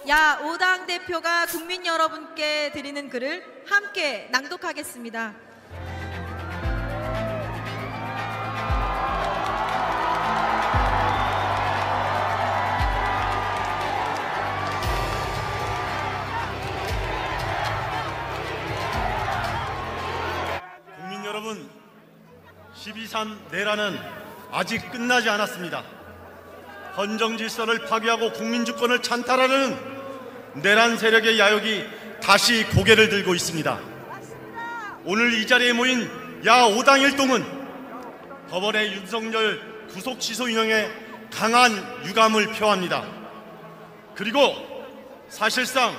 야 5당 대표가 국민 여러분께 드리는 글을 함께 낭독하겠습니다. 국민 여러분, 12.3 내란은 아직 끝나지 않았습니다. 헌정 질서를 파괴하고 국민 주권을 찬탈하려는 내란 세력의 야욕이 다시 고개를 들고 있습니다. 오늘 이 자리에 모인 야 5당 일동은 법원의 윤석열 구속 취소 인용에 강한 유감을 표합니다. 그리고 사실상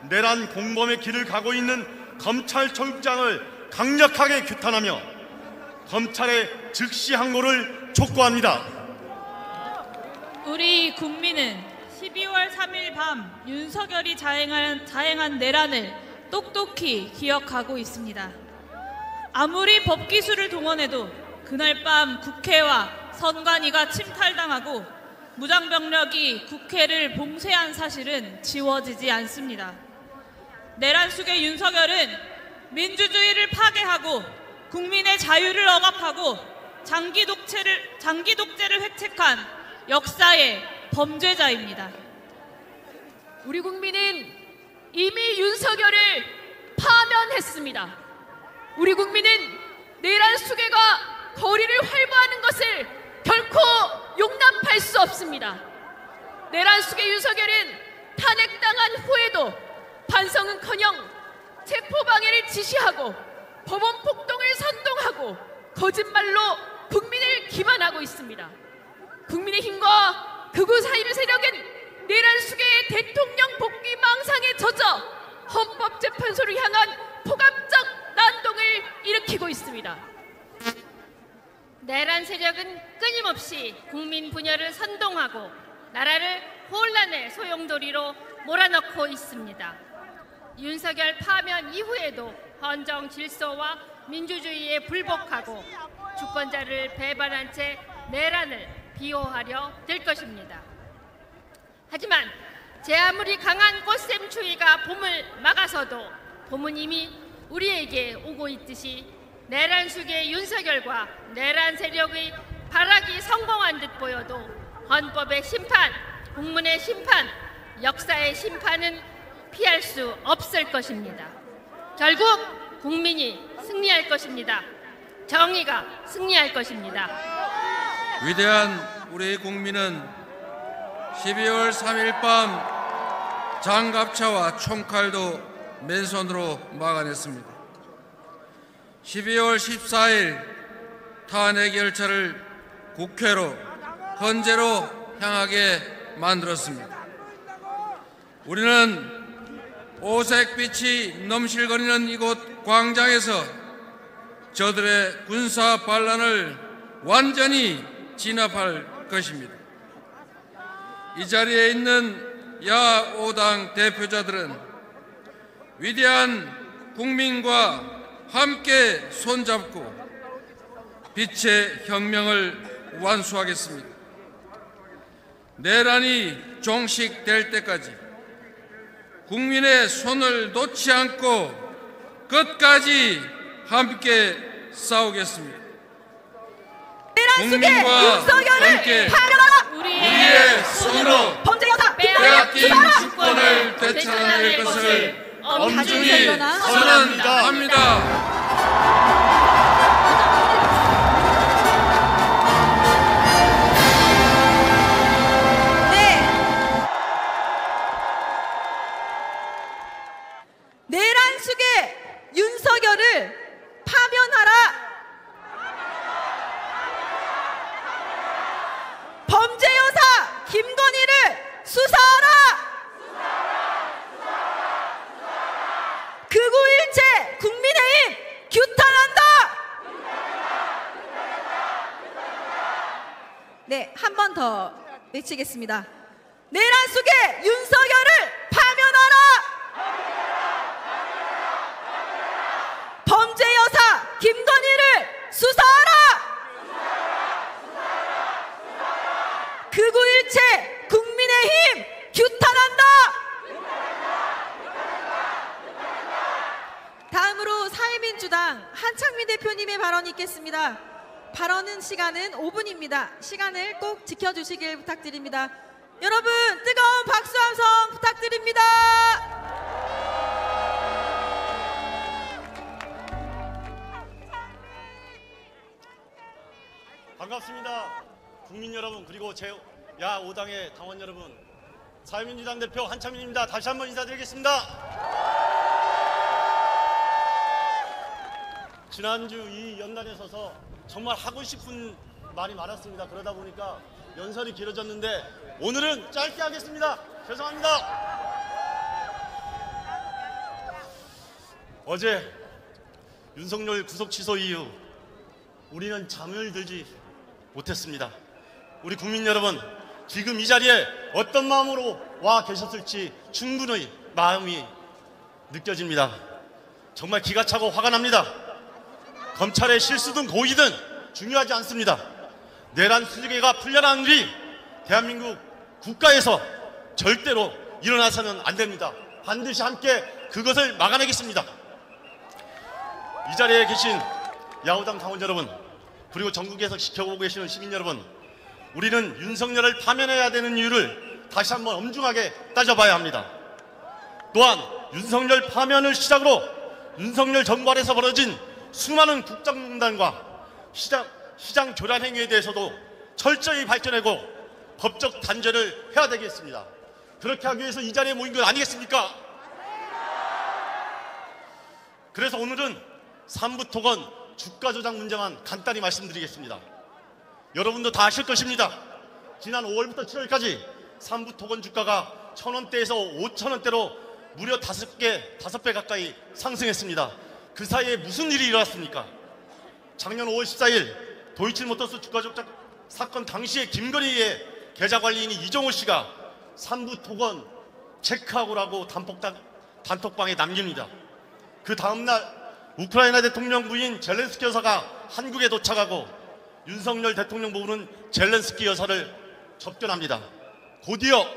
내란 공범의 길을 가고 있는 검찰총장을 강력하게 규탄하며 검찰의 즉시 항고를 촉구합니다. 우리 국민은 12월 3일 밤 윤석열이 자행한 내란을 똑똑히 기억하고 있습니다. 아무리 법기술을 동원해도 그날 밤 국회와 선관위가 침탈당하고 무장병력이 국회를 봉쇄한 사실은 지워지지 않습니다. 내란 속의 윤석열은 민주주의를 파괴하고 국민의 자유를 억압하고 장기 독재를 획책한 역사의 범죄자입니다. 우리 국민은 이미 윤석열을 파면했습니다. 우리 국민은 내란 수괴가 거리를 활보하는 것을 결코 용납할 수 없습니다. 내란 수괴 윤석열은 탄핵당한 후에도 반성은커녕 체포방해를 지시하고 법원 폭동을 선동하고 거짓말로 국민을 기만하고 있습니다. 국민의힘과 극우 사이비 세력은 내란 수괴의 대통령 복귀 망상에 젖어 헌법재판소를 향한 포괄적 난동을 일으키고 있습니다. 내란 세력은 끊임없이 국민 분열을 선동하고 나라를 혼란의 소용돌이로 몰아넣고 있습니다. 윤석열 파면 이후에도 헌정 질서와 민주주의에 불복하고 주권자를 배반한 채 내란을 비호하려 될 것입니다. 하지만 제 아무리 강한 꽃샘 추위가 봄을 막아서도 봄은 이미 우리에게 오고 있듯이 내란 수괴 윤석열과 내란 세력의 발악이 성공한 듯 보여도 헌법의 심판, 국민의 심판, 역사의 심판은 피할 수 없을 것입니다. 결국 국민이 승리할 것입니다. 정의가 승리할 것입니다. 위대한 우리 국민은 12월 3일 밤 장갑차와 총칼도 맨손으로 막아냈습니다. 12월 14일 탄핵 열차를 국회로 헌재로 향하게 만들었습니다. 우리는 오색빛이 넘실거리는 이곳 광장에서 저들의 군사 반란을 완전히 진압할 것입니다. 이 자리에 있는 야 5당 대표자들은 위대한 국민과 함께 손잡고 빛의 혁명을 완수하겠습니다. 내란이 종식될 때까지 국민의 손을 놓지 않고 끝까지 함께 싸우겠습니다. 내란 속에 윤석열을 파면하라! 우리의 손으로 범죄 여사 빼앗긴 주권을 되찾아낼 것을 엄중히 선언합니다. 내란 속에 윤석열을 파면하라! 범죄 여사 김건희를 수사하라! 극우일체 국민의힘 규탄한다! 네, 한 번 더 외치겠습니다. 내란 속에 윤석열을 파면하라! 범죄 여사 김건희를 수사하라! 극우일체 국민의힘 규탄한다! 미래민주당 한창민 대표님의 발언이 있겠습니다. 발언은 시간은 5분입니다. 시간을 꼭 지켜주시길 부탁드립니다. 여러분 뜨거운 박수 함성 부탁드립니다. 반갑습니다. 국민 여러분, 그리고 제 야 5당의 당원 여러분, 사회민주당 대표 한창민입니다. 다시 한번 인사드리겠습니다. 지난주 이 연단에 서서 정말 하고 싶은 말이 많았습니다. 그러다 보니까 연설이 길어졌는데 오늘은 짧게 하겠습니다. 죄송합니다. 어제 윤석열 구속 취소 이후 우리는 잠을 들지 못했습니다. 우리 국민 여러분, 지금 이 자리에 어떤 마음으로 와 계셨을지 충분히 마음이 느껴집니다. 정말 기가 차고 화가 납니다. 검찰의 실수든 고의든 중요하지 않습니다. 내란 수재가 풀려나는 일이 대한민국 국가에서 절대로 일어나서는 안 됩니다. 반드시 함께 그것을 막아내겠습니다. 이 자리에 계신 야후당 당원 여러분, 그리고 전국에서 지켜보고 계시는 시민 여러분, 우리는 윤석열을 파면해야 되는 이유를 다시 한번 엄중하게 따져봐야 합니다. 또한 윤석열 파면을 시작으로 윤석열 정부 안에서 벌어진 수많은 국정농단과 시장 교란 행위에 대해서도 철저히 밝혀내고 법적 단죄를 해야 되겠습니다. 그렇게 하기 위해서 이 자리에 모인 것 아니겠습니까? 그래서 오늘은 삼부토건 주가 조작 문제만 간단히 말씀드리겠습니다. 여러분도 다 아실 것입니다. 지난 5월부터 7월까지 삼부토건 주가가 1,000원대에서 5,000원대로 무려 5배 가까이 상승했습니다. 그 사이에 무슨 일이 일어났습니까? 작년 5월 14일 도이치모터스 주가 조작 사건 당시에 김건희의 계좌관리인이 이종호 씨가 삼부토건 체크하고라고 단톡방에 남깁니다. 그 다음날 우크라이나 대통령 부인 젤렌스키 여사가 한국에 도착하고 윤석열 대통령 부부는 젤렌스키 여사를 접견합니다. 곧이어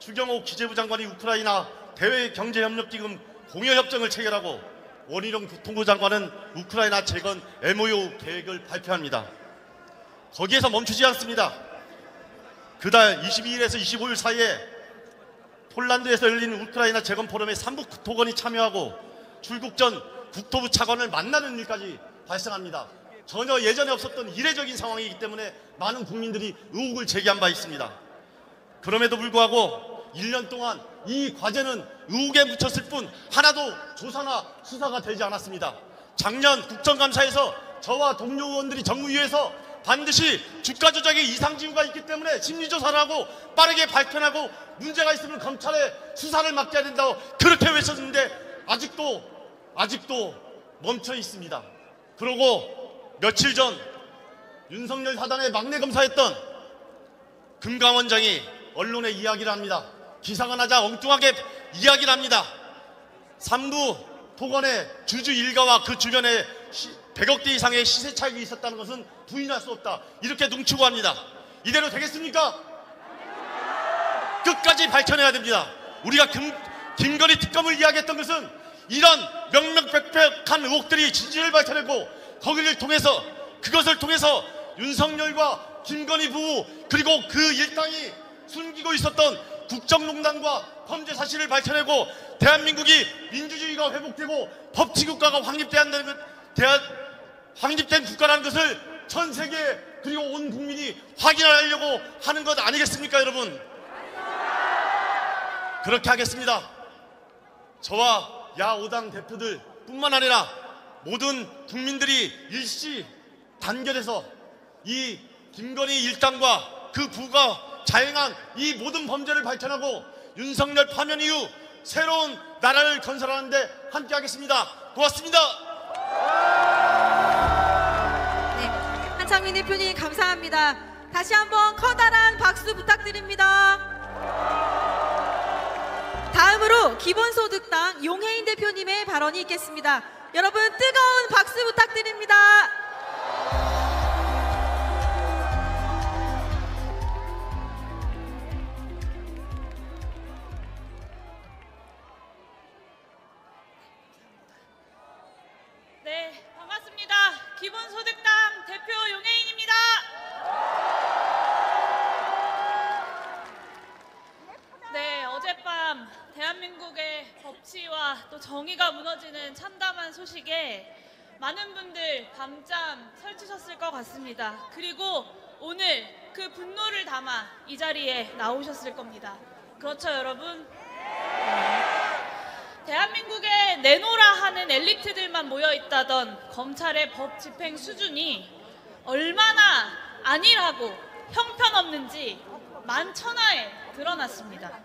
추경호 기재부 장관이 우크라이나 대외경제협력기금 공여협정을 체결하고 원희룡 교통부 장관은 우크라이나 재건 MOU 계획을 발표합니다. 거기에서 멈추지 않습니다. 그달 22일에서 25일 사이에 폴란드에서 열린 우크라이나 재건 포럼에 삼부토건이 참여하고 출국 전 국토부 차관을 만나는 일까지 발생합니다. 전혀 예전에 없었던 이례적인 상황이기 때문에 많은 국민들이 의혹을 제기한 바 있습니다. 그럼에도 불구하고 1년 동안 이 과제는 의혹에 묻혔을 뿐 하나도 조사나 수사가 되지 않았습니다. 작년 국정감사에서 저와 동료 의원들이 정무위에서 반드시 주가 조작에 이상징후가 있기 때문에 심리조사를 하고 빠르게 발견하고 문제가 있으면 검찰에 수사를 맡겨야 된다고 그렇게 외쳤는데 아직도 멈춰 있습니다. 그러고 며칠 전 윤석열 사단의 막내 검사였던 금감원장이 언론에 이야기를 합니다. 기사가 나자 엉뚱하게 이야기를 합니다. 삼부토건의 주주 일가와 그 주변에 100억대 이상의 시세 차익이 있었다는 것은 부인할 수 없다. 이렇게 농치고 합니다. 이대로 되겠습니까? 끝까지 밝혀내야 됩니다. 우리가 김건희 특검을 이야기했던 것은 이런 명명백백한 의혹들이 진실을 밝혀내고 그것을 통해서 윤석열과 김건희 부부 그리고 그 일당이 숨기고 있었던 국정농단과 범죄 사실을 밝혀내고 대한민국이 민주주의가 회복되고 법치국가가 확립된 국가라는 것을 전 세계 그리고 온 국민이 확인하려고 하는 것 아니겠습니까, 여러분? 그렇게 하겠습니다. 저와 야5당 대표들 뿐만 아니라 모든 국민들이 일시 단결해서 이 김건희 일당과 그 부가 자행한 이 모든 범죄를 발견하고 윤석열 파면 이후 새로운 나라를 건설하는데 함께하겠습니다. 고맙습니다. 네, 한창민 대표님 감사합니다. 다시 한번 커다란 박수 부탁드립니다. 다음으로 기본소득당 용혜인 대표님의 발언이 있겠습니다. 여러분 뜨거운 박수 부탁드립니다. 네, 기본소득당 대표 용혜인입니다. 네, 어젯밤 대한민국의 법치와 또 정의가 무너지는 참담한 소식에 많은 분들 밤잠 설치셨을 것 같습니다. 그리고 오늘 그 분노를 담아 이 자리에 나오셨을 겁니다. 그렇죠, 여러분? 대한민국에 내노라 하는 엘리트들만 모여있다던 검찰의 법 집행 수준이 얼마나 안일하고 형편없는지 만천하에 드러났습니다.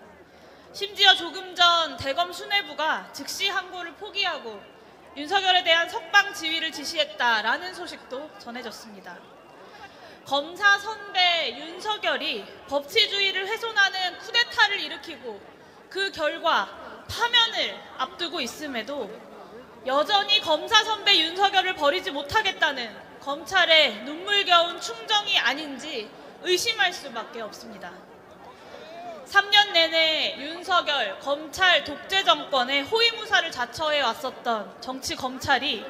심지어 조금 전 대검 수뇌부가 즉시 항고를 포기하고 윤석열에 대한 석방 지휘를 지시했다라는 소식도 전해졌습니다. 검사 선배 윤석열이 법치주의를 훼손하는 쿠데타를 일으키고 그 결과 파면을 앞두고 있음에도 여전히 검사 선배 윤석열을 버리지 못하겠다는 검찰의 눈물겨운 충정이 아닌지 의심할 수밖에 없습니다. 3년 내내 윤석열 검찰 독재 정권의 호위무사를 자처해 왔었던 정치 검찰이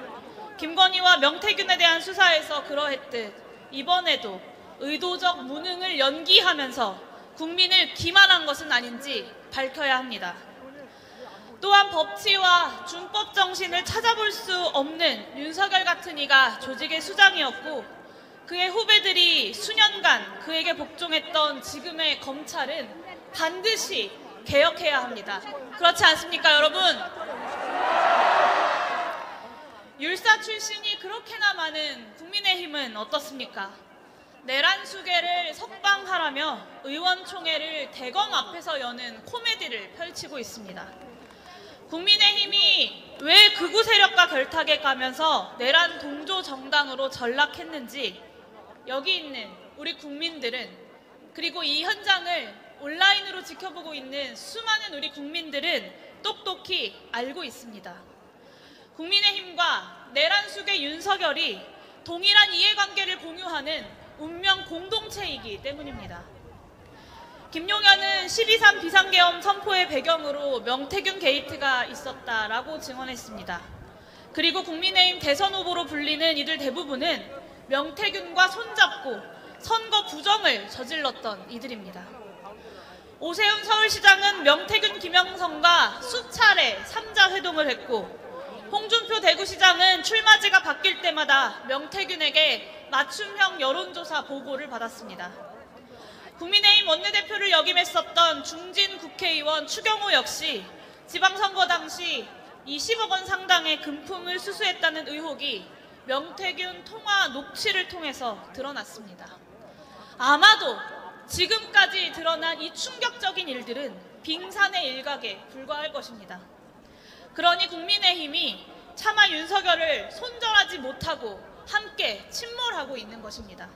김건희와 명태균에 대한 수사에서 그러했듯 이번에도 의도적 무능을 연기하면서 국민을 기만한 것은 아닌지 밝혀야 합니다. 또한 법치와 준법 정신을 찾아볼 수 없는 윤석열 같은 이가 조직의 수장이었고 그의 후배들이 수년간 그에게 복종했던 지금의 검찰은 반드시 개혁해야 합니다. 그렇지 않습니까, 여러분? 율사 출신이 그렇게나 많은 국민의힘은 어떻습니까? 내란수계를 석방하라며 의원총회를 대검 앞에서 여는 코미디를 펼치고 있습니다. 국민의힘이 왜 극우 세력과 결탁에 가면서 내란 동조 정당으로 전락했는지 여기 있는 우리 국민들은, 그리고 이 현장을 온라인으로 지켜보고 있는 수많은 우리 국민들은 똑똑히 알고 있습니다. 국민의힘과 내란수계 윤석열이 동일한 이해관계를 공유하는 운명 공동체이기 때문입니다. 김용현은 12.3 비상계엄 선포의 배경으로 명태균 게이트가 있었다라고 증언했습니다. 그리고 국민의힘 대선 후보로 불리는 이들 대부분은 명태균과 손잡고 선거 부정을 저질렀던 이들입니다. 오세훈 서울시장은 명태균 김영선과 수차례 3자 회동을 했고 홍준표 대구시장은 출마지가 바뀔 때마다 명태균에게 맞춤형 여론조사 보고를 받았습니다. 국민의힘 원내대표를 역임했었던 중진 국회의원 추경호 역시 지방선거 당시 20억 원 상당의 금품을 수수했다는 의혹이 명태균 통화 녹취를 통해서 드러났습니다. 아마도 지금까지 드러난 이 충격적인 일들은 빙산의 일각에 불과할 것입니다. 그러니 국민의힘이 차마 윤석열을 손절하지 못하고 함께 침몰하고 있는 것입니다.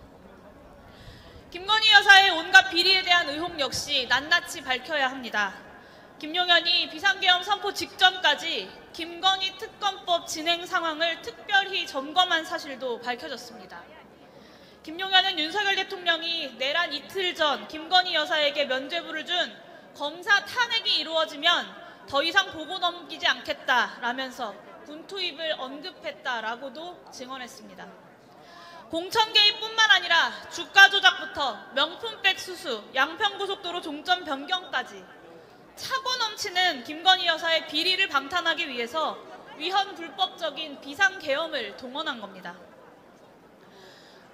김건희 여사의 온갖 비리에 대한 의혹 역시 낱낱이 밝혀야 합니다. 김용현이 비상계엄 선포 직전까지 김건희 특검법 진행 상황을 특별히 점검한 사실도 밝혀졌습니다. 김용현은 윤석열 대통령이 내란 이틀 전 김건희 여사에게 면죄부를 준 검사 탄핵이 이루어지면 더 이상 보고 넘기지 않겠다라면서 군 투입을 언급했다라고도 증언했습니다. 공천 개입뿐만 아니라 주가 조작부터 명품백 수수, 양평고속도로 종점 변경까지 차고 넘치는 김건희 여사의 비리를 방탄하기 위해서 위헌 불법적인 비상계엄을 동원한 겁니다.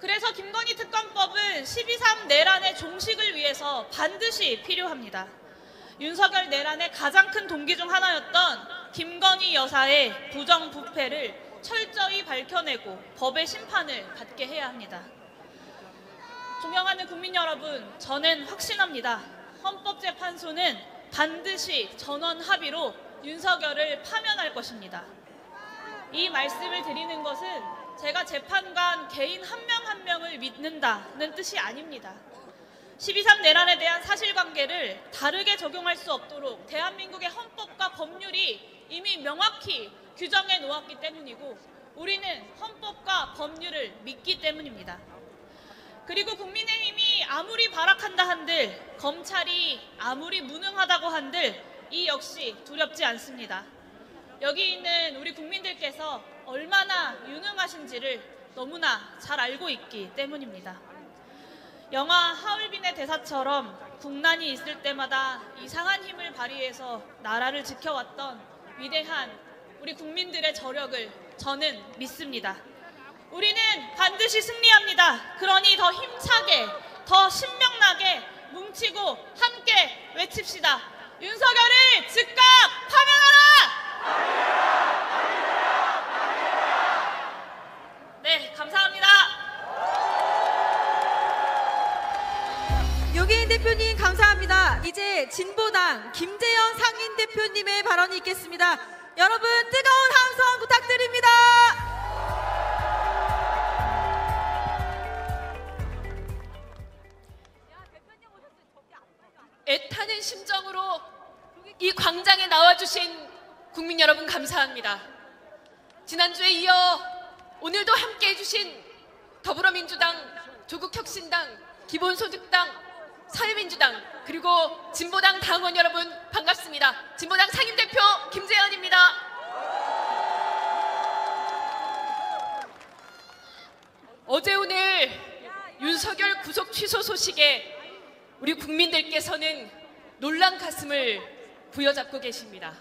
그래서 김건희 특검법은 12.3 내란의 종식을 위해서 반드시 필요합니다. 윤석열 내란의 가장 큰 동기 중 하나였던 김건희 여사의 부정부패를 철저히 밝혀내고 법의 심판을 받게 해야 합니다. 존경하는 국민 여러분, 저는 확신합니다. 헌법재판소는 반드시 전원 합의로 윤석열을 파면할 것입니다. 이 말씀을 드리는 것은 제가 재판관 개인 한 명 한 명을 믿는다는 뜻이 아닙니다. 12.3 내란에 대한 사실관계를 다르게 적용할 수 없도록 대한민국의 헌법과 법률이 이미 명확히 규정해 놓았기 때문이고 우리는 헌법과 법률을 믿기 때문입니다. 그리고 국민의힘이 아무리 발악한다 한들, 검찰이 아무리 무능하다고 한들 이 역시 두렵지 않습니다. 여기 있는 우리 국민들께서 얼마나 유능하신지를 너무나 잘 알고 있기 때문입니다. 영화 하얼빈의 대사처럼 국난이 있을 때마다 이상한 힘을 발휘해서 나라를 지켜왔던 위대한 우리 국민들의 저력을 저는 믿습니다. 우리는 반드시 승리합니다. 그러니 더 힘차게, 더 신명나게 뭉치고 함께 외칩시다. 윤석열을 즉각 파면하라! 네, 감사합니다. 요기인 대표님 감사합니다. 이제 진보당 김재현 상임대표님의 발언이 있겠습니다. 여러분 뜨거운 함성 부탁드립니다. 애타는 심정으로 이 광장에 나와주신 국민 여러분 감사합니다. 지난주에 이어 오늘도 함께 해주신 더불어민주당, 조국혁신당, 기본소득당, 사회민주당 그리고 진보당 당원 여러분 반갑습니다. 진보당 상임대표 김재현입니다. 어제 오늘 윤석열 구속 취소 소식에 우리 국민들께서는 놀란 가슴을 부여잡고 계십니다.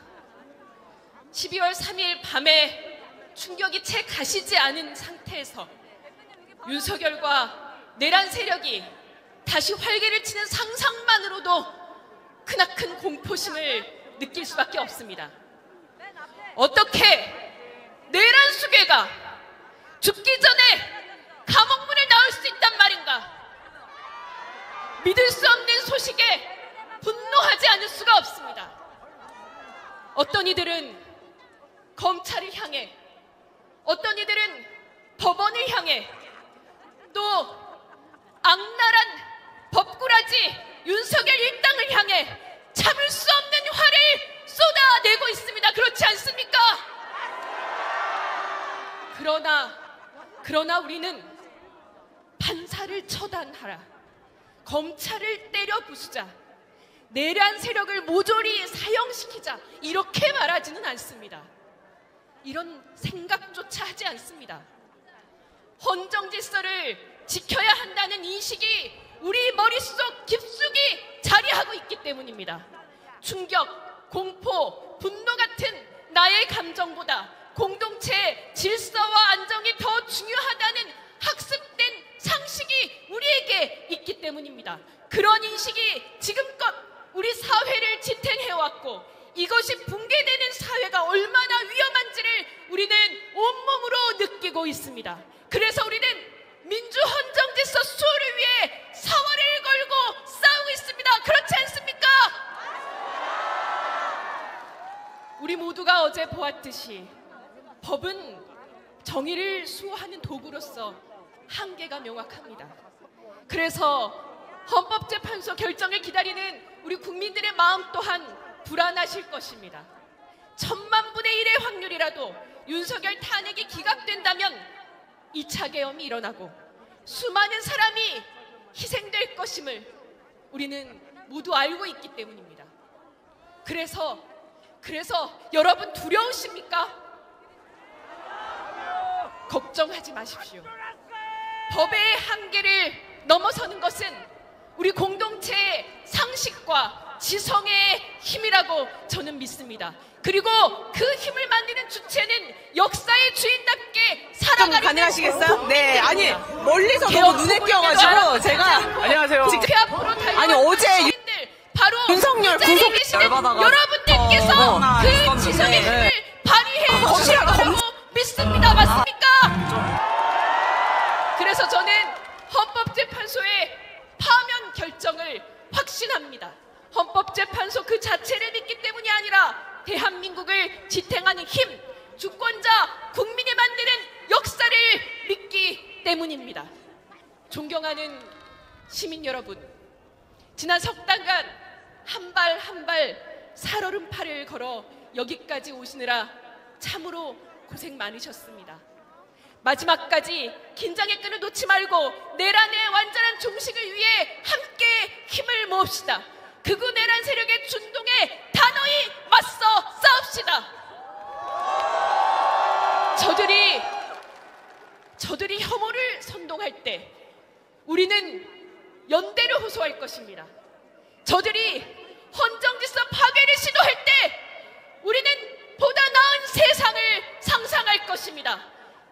12월 3일 밤에 충격이 채 가시지 않은 상태에서 윤석열과 내란 세력이 다시 활개를 치는 상상만으로도 크나큰 공포심을 느낄 수밖에 없습니다. 어떻게 내란 수괴가 죽기 전에 감옥문을 나올 수 있단 말인가? 믿을 수 없는 소식에 분노하지 않을 수가 없습니다. 어떤 이들은 검찰을 향해, 어떤 이들은 법원을 향해, 또 악랄한 법꾸라지 윤석열 일당을 향해 참을 수 없는 화를 쏟아내고 있습니다. 그렇지 않습니까? 그러나 우리는 판사를 처단하라, 검찰을 때려 부수자, 내란 세력을 모조리 사형시키자 이렇게 말하지는 않습니다. 이런 생각조차 하지 않습니다. 헌정질서를 지켜야 한다는 인식이 우리 머릿속 깊숙이 자리하고 있기 때문입니다. 충격, 공포, 분노 같은 나의 감정보다 공동체의 질서와 안정이 더 중요하다는 학습된 상식이 우리에게 있기 때문입니다. 그런 인식이 지금껏 우리 사회를 지탱해왔고 이것이 붕괴되는 사회가 얼마나 위험한지를 우리는 온몸으로 느끼고 있습니다. 그래서 우리는 민주헌정질서 수호를 위해 사활을 걸고 싸우고 있습니다. 그렇지 않습니까? 우리 모두가 어제 보았듯이 법은 정의를 수호하는 도구로서 한계가 명확합니다. 그래서 헌법재판소 결정을 기다리는 우리 국민들의 마음 또한 불안하실 것입니다. 1000만 분의 1의 확률이라도 윤석열 탄핵이 기각된다면 2차 계엄이 일어나고 수많은 사람이 희생될 것임을 우리는 모두 알고 있기 때문입니다. 그래서 여러분 두려우십니까? 걱정하지 마십시오. 법의 한계를 넘어서는 것은 우리 공동체의 상식과 지성의 힘이라고 저는 믿습니다. 그리고 그 힘을 만드는 주체는 역사의 주인답게 살아가는 가능하시겠어요? 네, 아니 멀리서 너무 눈에 띄어가지고 제가 안녕하세요. 그 앞으로 아니 어제 바로 윤석열 구속 열받아가 여러분들께서 그 지성의 힘을 발휘해 주시라고 믿습니다. 맞습니까? 그래서 저는 헌법재판소의 파면 결정을 확신합니다. 헌법재판소 그 자체를 믿기 때문이 아니라 대한민국을 지탱하는 힘, 주권자, 국민이 만드는 역사를 믿기 때문입니다. 존경하는 시민 여러분, 지난 석 달간 한 발 한 발 살얼음판을 걸어 여기까지 오시느라 참으로 고생 많으셨습니다. 마지막까지 긴장의 끈을 놓지 말고 내란의 완전한 종식을 위해 함께 힘을 모읍시다. 극우 내란 세력의 준동에 단호히 맞서 싸웁시다. 저들이 저들이 혐오를 선동할 때 우리는 연대를 호소할 것입니다. 저들이 헌정질서 파괴를 시도할 때 우리는 보다 나은 세상을 상상할 것입니다.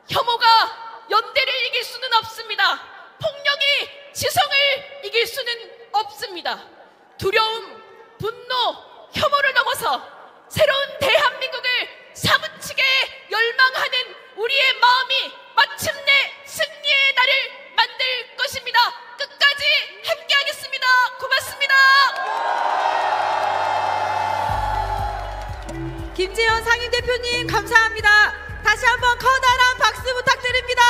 혐오가 연대를 이길 수는 없습니다. 폭력이 지성을 이길 수는 없습니다. 두려움, 분노, 혐오를 넘어서 새로운 대한민국을 사무치게 열망하는 우리의 마음이 마침내 승리의 날을 만들 것입니다. 끝까지 함께하겠습니다. 고맙습니다. 김재현 상임대표님 감사합니다. 다시 한번 커다란 박수 부탁드립니다.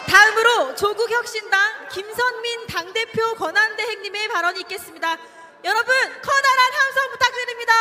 다음으로 조국혁신당 김선민 당대표 권한대행님의 발언이 있겠습니다. 여러분 커다란 함성 부탁드립니다.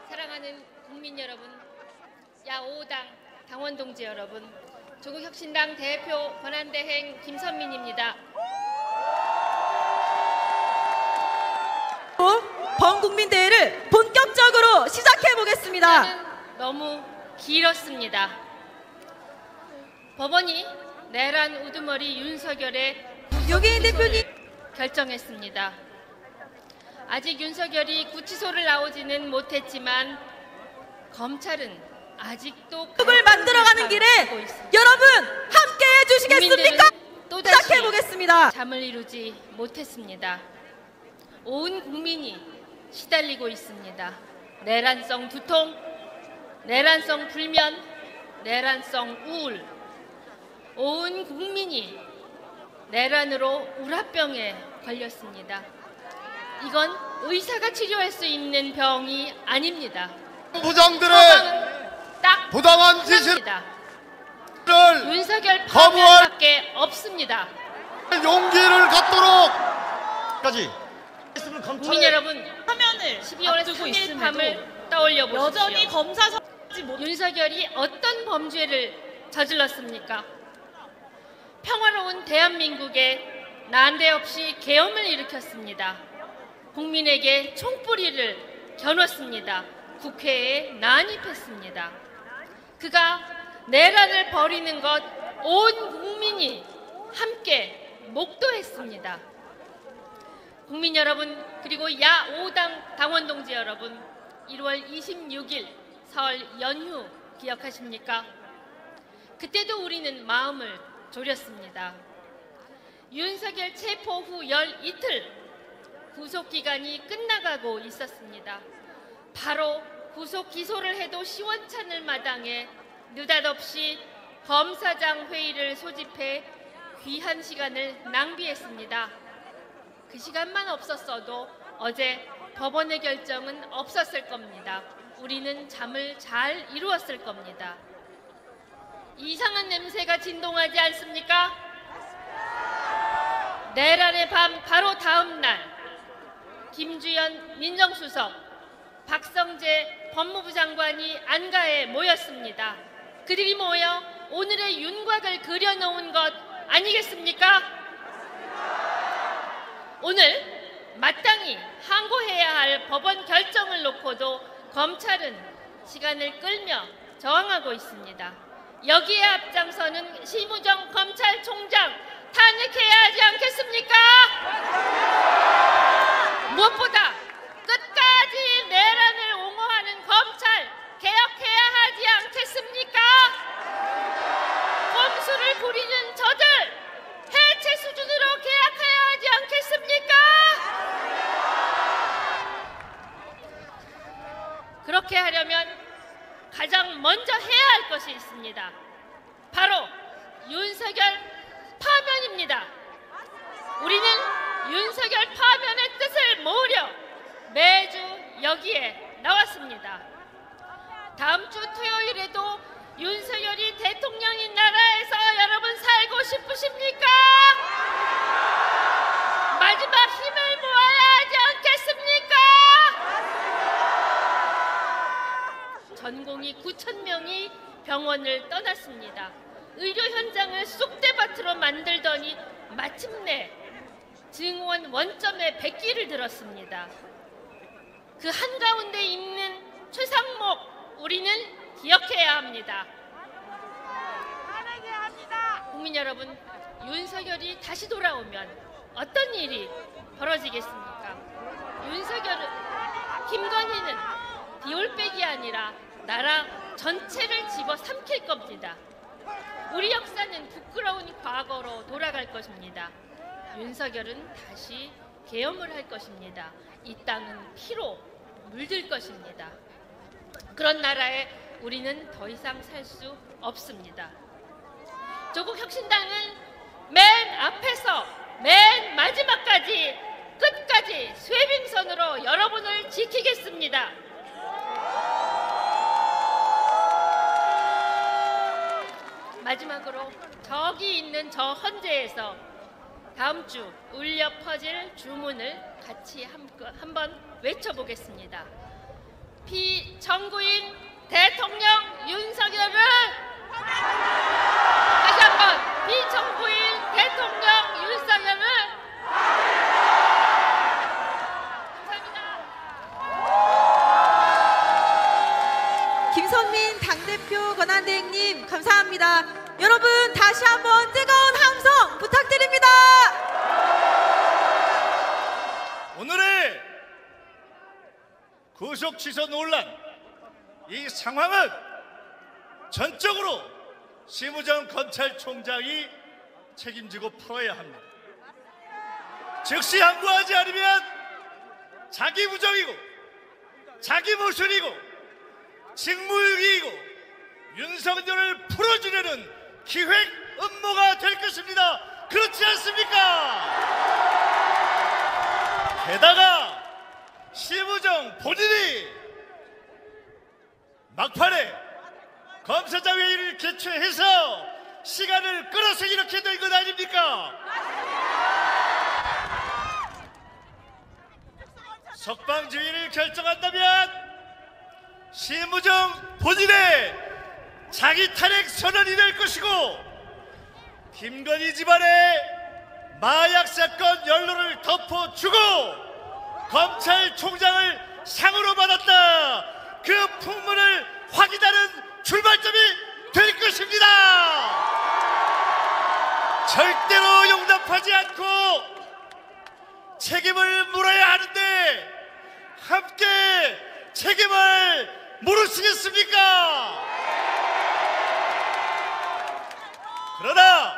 사랑하는 국민 여러분, 야5당 당원 동지 여러분, 조국혁신당 대표 권한대행 김선민입니다. 범국민대회를 본격적으로 시작해 보겠습니다. 시간은 너무 길었습니다. 법원이 내란 우두머리 윤석열의 유기인 대표님 결정했습니다. 아직 윤석열이 구치소를 나오지는 못했지만 검찰은 아직도 국을 만들어가는 길에 여러분 함께 해주시겠습니까? 또다시 시작해 보겠습니다. 잠을 이루지 못했습니다. 온 국민이 시달리고 있습니다. 내란성 두통, 내란성 불면, 내란성 우울. 온 국민이 내란으로 우라병에 걸렸습니다. 이건 의사가 치료할 수 있는 병이 아닙니다. 부장들의 딱 부당한 지시를 윤석열 거부할 파면밖에 없습니다. 용기를 갖도록 까지 국민 여러분, 파면을 12월 앞두고 3일 있음에도 밤을 떠올려 보십시오. 여전히 검사 선지 못 윤석열이 어떤 범죄를 저질렀습니까? 평화로운 대한민국에 난데없이 계엄을 일으켰습니다. 국민에게 총뿌리를 겨눴습니다. 국회에 난입했습니다. 그가 내란을 벌이는 것 온 국민이 함께 목도했습니다. 국민 여러분, 그리고 야5당 당원 동지 여러분, 1월 26일 설 연휴 기억하십니까? 그때도 우리는 마음을 졸였습니다. 윤석열 체포 후 열 이틀 구속기간이 끝나가고 있었습니다. 바로 구속 기소를 해도 시원찮을 마당에 느닷없이 검사장 회의를 소집해 귀한 시간을 낭비했습니다. 그 시간만 없었어도 어제 법원의 결정은 없었을 겁니다. 우리는 잠을 잘 이루었을 겁니다. 이상한 냄새가 진동하지 않습니까? 내란의 밤 바로 다음 날 김주현 민정수석, 박성재 법무부 장관이 안가에 모였습니다. 그들이 모여 오늘의 윤곽을 그려놓은 것 아니겠습니까? 오늘 마땅히 항고해야 할 법원 결정을 놓고도 검찰은 시간을 끌며 저항하고 있습니다. 여기에 앞장서는 심우정 검찰총장 탄핵해야 하지 않겠습니까? 무엇보다 끝까지 내란을 옹호하는 검찰 개혁해야 하지 않겠습니까? 꼼수를 부리는 저들 해체 수준으로 개혁해야 하지 않겠습니까? 그렇게 하려면 가장 먼저 해야 할 것이 있습니다. 바로 윤석열 파면입니다. 우리는 윤석열 파면의 뜻을 모으려 매주 여기에 나왔습니다. 다음 주 토요일에도 윤석열이 대통령인 나라에서 여러분 살고 싶으십니까? 마지막 힘 병원을 떠났습니다. 의료 현장을 쑥대밭으로 만들더니 마침내 증원 원점에 100기를 들었습니다. 그 한가운데 있는 최상목 우리는 기억해야 합니다. 국민 여러분, 윤석열이 다시 돌아오면 어떤 일이 벌어지겠습니까? 김건희는 비올백이 아니라 나라 전체를 집어삼킬 겁니다. 우리 역사는 부끄러운 과거로 돌아갈 것입니다. 윤석열은 다시 계엄을 할 것입니다. 이 땅은 피로 물들 것입니다. 그런 나라에 우리는 더 이상 살 수 없습니다. 조국혁신당은 맨 앞에서 맨 마지막까지 끝까지 쇄빙선으로 여러분을 지키겠습니다. 마지막으로 저기 있는 저 헌재에서 다음 주 울려 퍼질 주문을 같이 한번 외쳐보겠습니다. 비정부인 대통령 윤석열을 다시 한번 비정부인 대통령 윤석열을 감사합니다. 김선민 당대표 권한대행님 감사합니다. 여러분 다시 한번 뜨거운 함성 부탁드립니다. 오늘의 구속 취소 논란, 이 상황은 전적으로 심우정 검찰총장이 책임지고 풀어야 합니다. 즉시 항고하지 않으면 자기 부정이고 자기 모순이고 직무유기이고 윤석열을 풀어주려는 기획 음모가 될 것입니다. 그렇지 않습니까? 게다가 심우정 본인이 막판에 검사장 회의를 개최해서 시간을 끌어서 이렇게 된 것 아닙니까? 석방지휘를 결정한다면 심우정 본인의 자기 탄핵 선언이 될 것이고, 김건희 집안의 마약 사건 연루를 덮어주고 검찰총장을 상으로 받았다, 그 풍문을 확인하는 출발점이 될 것입니다. 절대로 용납하지 않고 책임을 물어야 하는데 함께 책임을 물으시겠습니까? 그러나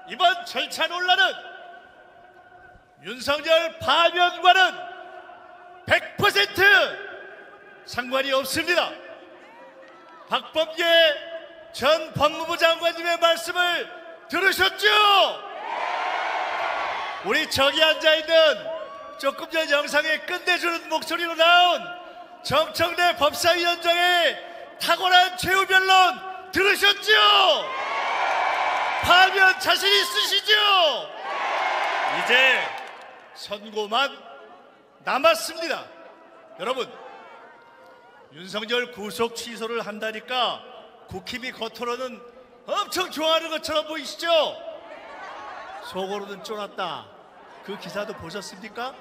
이번 절차 논란은 윤석열 파면과는 100% 상관이 없습니다. 박범계 전 법무부 장관님의 말씀을 들으셨죠? 우리 저기 앉아있는 조금 전 영상에 끝내주는 목소리로 나온 정청래 법사위원장의 탁월한 최후 변론 들으셨죠? 파면 자신 있으시죠? 이제 선고만 남았습니다. 여러분, 윤석열 구속 취소를 한다니까 국힘이 겉으로는 엄청 좋아하는 것처럼 보이시죠? 속으로는 쫄았다. 그 기사도 보셨습니까?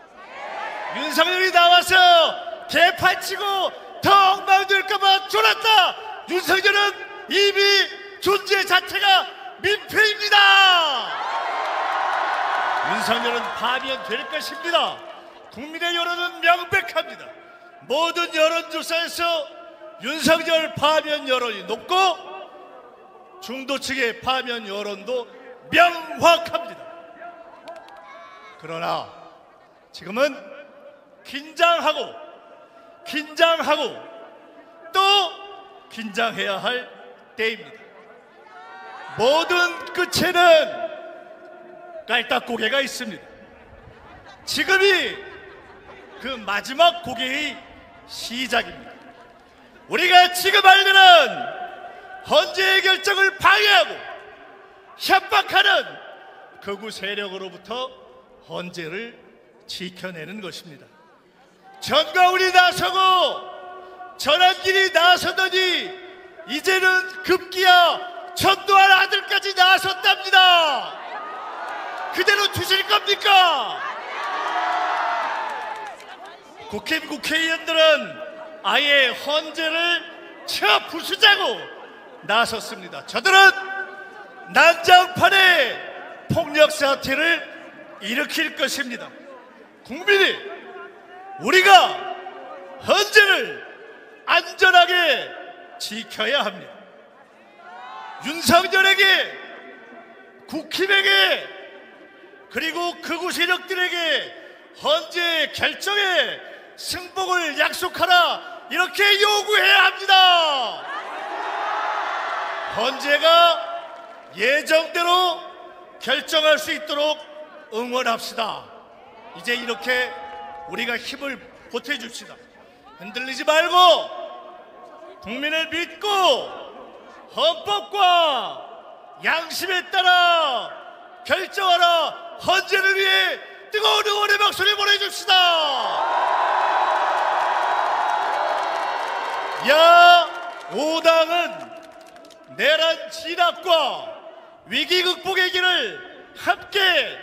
윤석열이 나와서 개판치고 더 엉망될까봐 쫄았다. 윤석열은 이미 존재 자체가 민폐입니다. 윤석열은 파면될 것입니다. 국민의 여론은 명백합니다. 모든 여론조사에서 윤석열 파면 여론이 높고 중도 측의 파면 여론도 명확합니다. 그러나 지금은 긴장하고 또 긴장해야 할 때입니다. 모든 끝에는 깔딱고개가 있습니다. 지금이 그 마지막 고개의 시작입니다. 우리가 지금 알면은 헌재의 결정을 방해하고 협박하는 극우 세력으로부터 헌재를 지켜내는 것입니다. 전가울이 나서고 전한길이 나서더니 이제는 급기야 전두환 아들까지 나섰답니다. 그대로 두실 겁니까? 국회의원들은 아예 헌재를 쳐 부수자고 나섰습니다. 저들은 난장판에 폭력 사태를 일으킬 것입니다. 국민이 우리가 헌재를 안전하게 지켜야 합니다. 윤석열에게, 국힘에게, 그리고 극우 세력들에게 헌재 결정에 승복을 약속하라, 이렇게 요구해야 합니다. 헌재가 예정대로 결정할 수 있도록 응원합시다. 이제 이렇게 우리가 힘을 보태줍시다. 흔들리지 말고 국민을 믿고 헌법과 양심에 따라 결정하라. 헌재를 위해 뜨거운 응원의 박수를 보내줍시다. 야5당은 내란 진압과 위기 극복의 길을 함께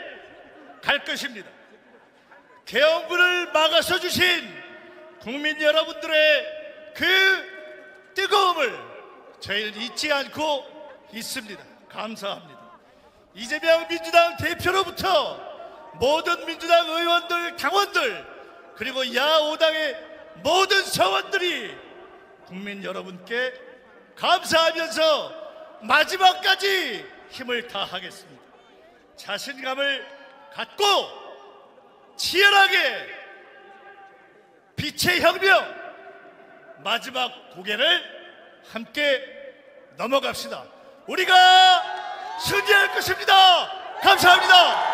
갈 것입니다. 계엄군을 막아서 주신 국민 여러분들의 그 뜨거움을 저희는 잊지 않고 있습니다. 감사합니다. 이재명 민주당 대표로부터 모든 민주당 의원들, 당원들, 그리고 야5당의 모든 서원들이 국민 여러분께 감사하면서 마지막까지 힘을 다하겠습니다. 자신감을 갖고 치열하게 빛의 혁명 마지막 고개를 함께 넘어갑시다. 우리가 승리할 것입니다. 감사합니다.